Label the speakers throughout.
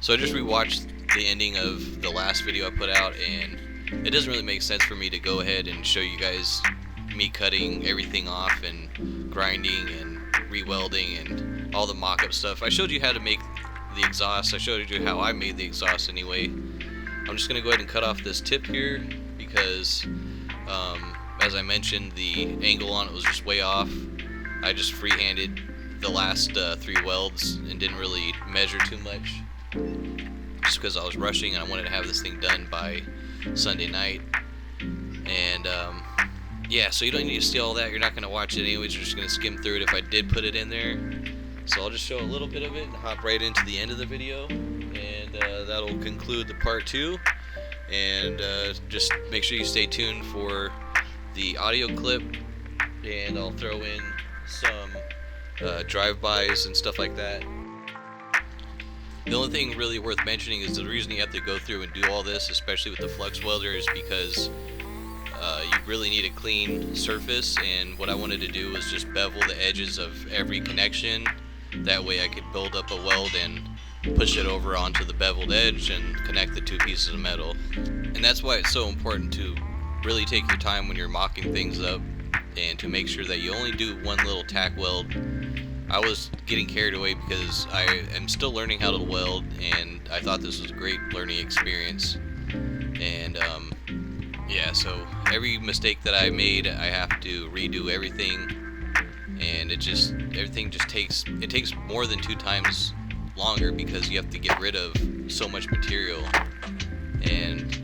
Speaker 1: So I just rewatched the ending of the last video I put out, and it doesn't really make sense for me to go ahead and show you guys me cutting everything off and grinding and re-welding and all the mock-up stuff. I showed you how to make the exhaust. I showed you how I made the exhaust anyway. I'm just going to go ahead and cut off this tip here because as I mentioned, the angle on it was just way off. I just freehanded the last 3 welds and didn't really measure too much just because I was rushing and I wanted to have this thing done by Sunday night. And yeah, so you don't need to see all that. You're not going to watch it anyways. You're just going to skim through it if I did put it in there. So I'll just show a little bit of it and hop right into the end of the video, and that'll conclude the part 2. And just make sure you stay tuned for the audio clip, and I'll throw in some drive-bys and stuff like that. The only thing really worth mentioning is the reason you have to go through and do all this, especially with the flux welder, is because you really need a clean surface, and what I wanted to do was just bevel the edges of every connection. That way I could build up a weld and push it over onto the beveled edge and connect the 2 pieces of metal. And that's why it's so important to really take your time when you're mocking things up and to make sure that you only do one little tack weld. I was getting carried away because I am still learning how to weld, and I thought this was a great learning experience. And yeah, so every mistake that I made, I have to redo everything, and everything just takes more than 2 times longer because you have to get rid of so much material, and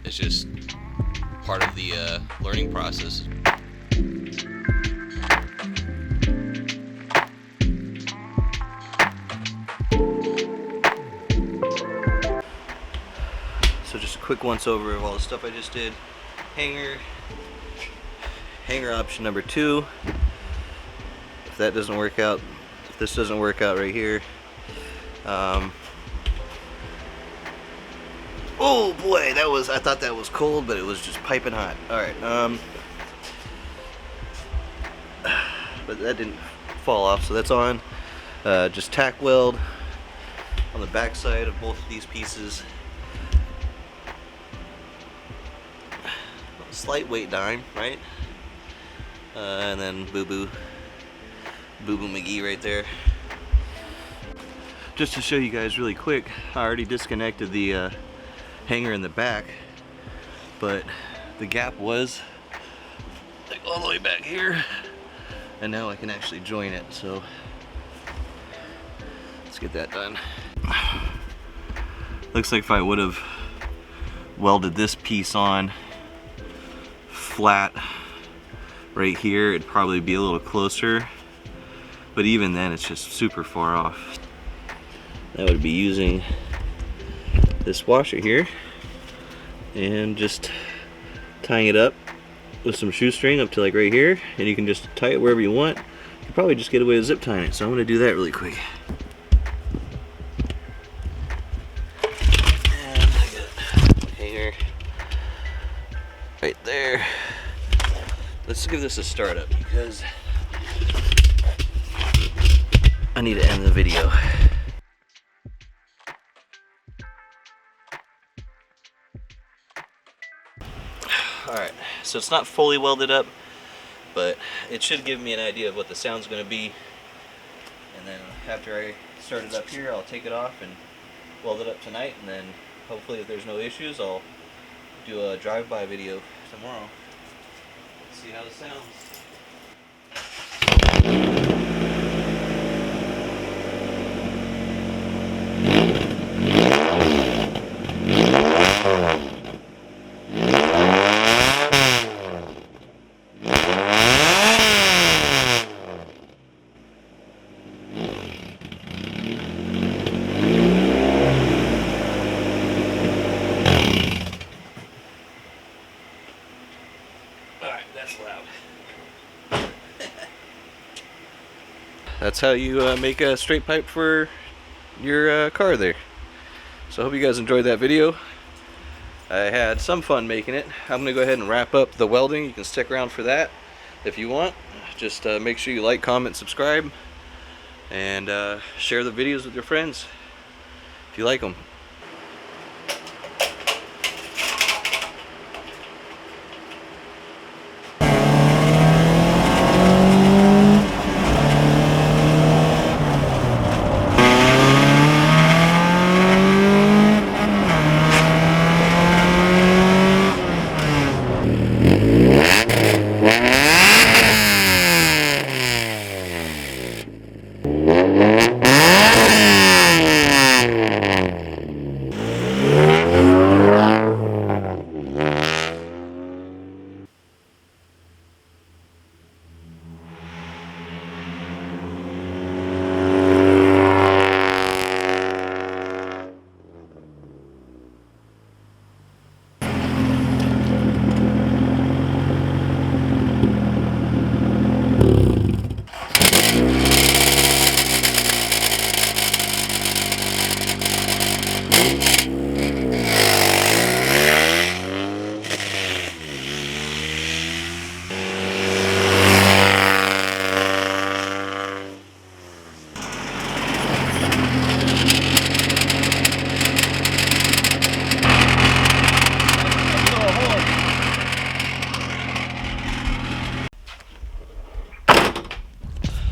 Speaker 1: it's just part of the learning process. So just a quick once over of all the stuff I just did. Hanger option number 2. If that doesn't work out, if this doesn't work out right here, oh boy, I thought that was cold, but it was just piping hot. Alright, but that didn't fall off, so that's on. Just tack weld on the back side of both of these pieces. Slight weight dime, right? And then Boo Boo McGee right there. Just to show you guys really quick, I already disconnected the hanger in the back, but the gap was like all the way back here, and now I can actually join it. So let's get that done. Looks like if I would have welded this piece on flat right here, it'd probably be a little closer, but even then it's just super far off. I would be using this washer here and just tying it up with some shoestring up to like right here, and you can just tie it wherever you want. You can probably just get away with zip tying it, so I'm going to do that really quick. And I got a hanger right there. Let's give this a start up because I need to end the video. Alright, so it's not fully welded up, but it should give me an idea of what the sound's going to be. And then after I start it up here, I'll take it off and weld it up tonight, and then hopefully if there's no issues, I'll do a drive-by video tomorrow. Let's see how this sounds. That's how you make a straight pipe for your car there. So I hope you guys enjoyed that video. I had some fun making it. I'm gonna go ahead and wrap up the welding. You can stick around for that if you want. Just make sure you like, comment, subscribe, and share the videos with your friends. If you like them.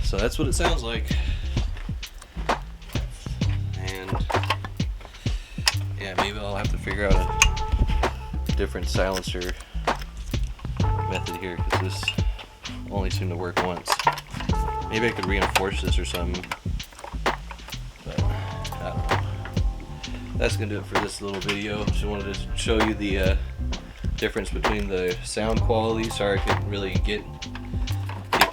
Speaker 1: So that's what it sounds like. And yeah, maybe I'll have to figure out a different silencer method here, because this only seemed to work once. Maybe I could reinforce this or something, but I don't know. That's gonna do it for this little video. Just wanted to show you the difference between the sound quality. Sorry I couldn't really get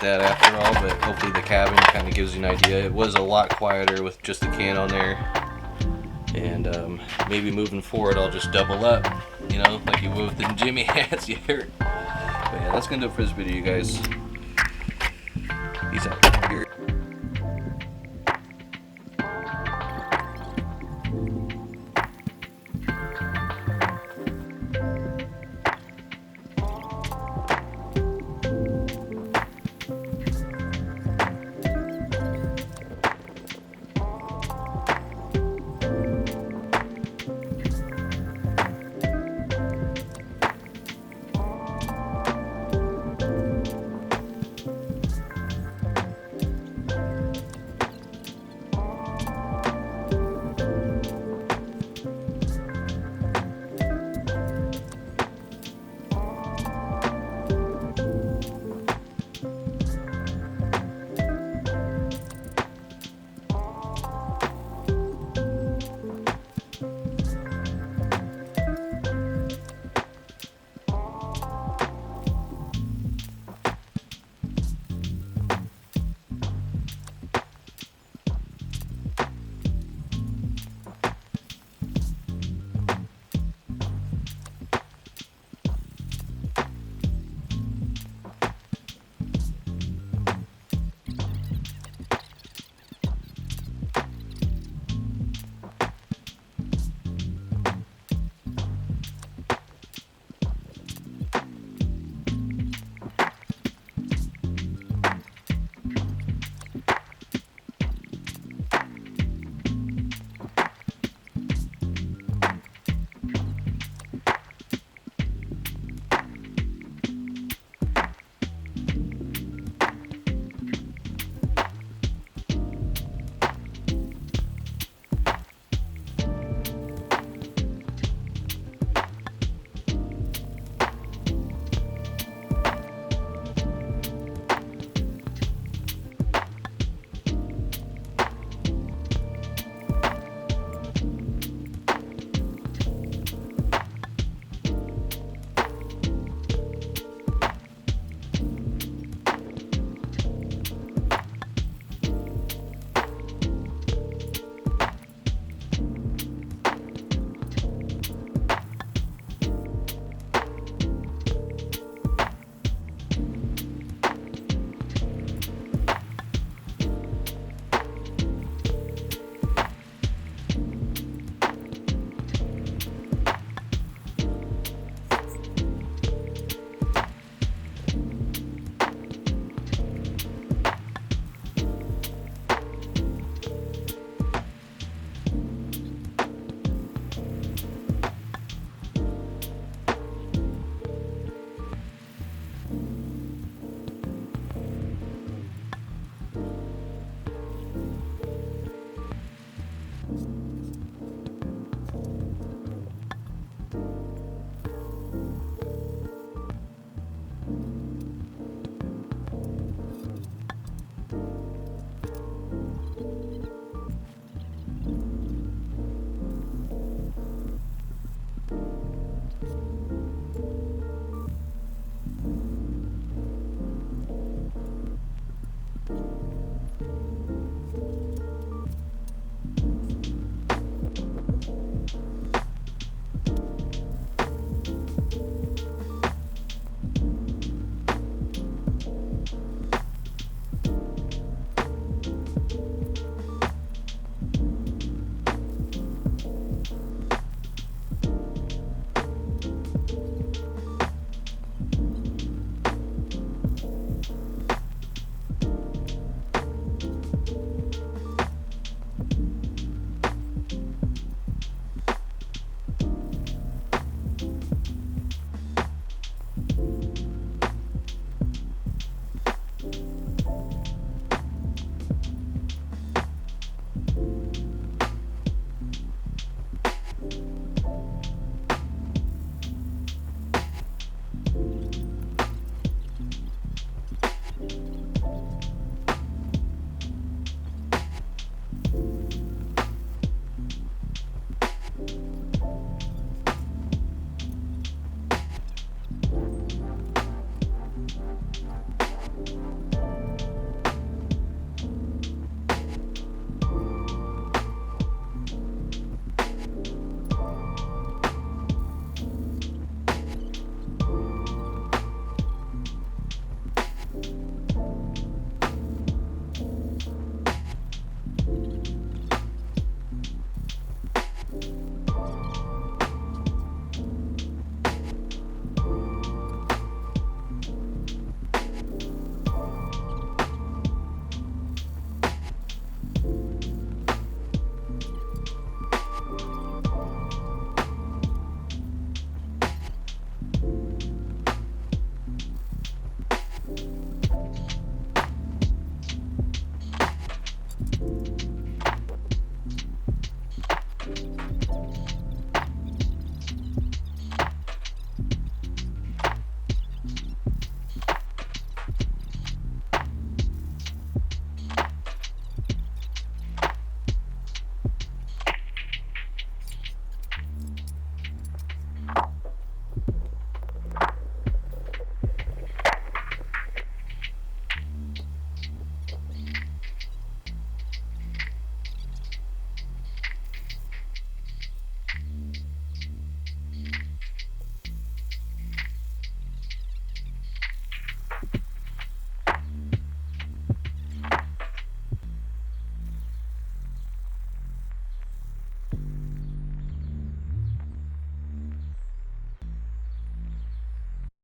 Speaker 1: that after all, but hopefully the cabin kind of gives you an idea. It was a lot quieter with just the can on there, and maybe moving forward I'll just double up, you know, like you would with the Jimmy hats you heard. But yeah, that's gonna do it for this video, you guys. Peace out. Here.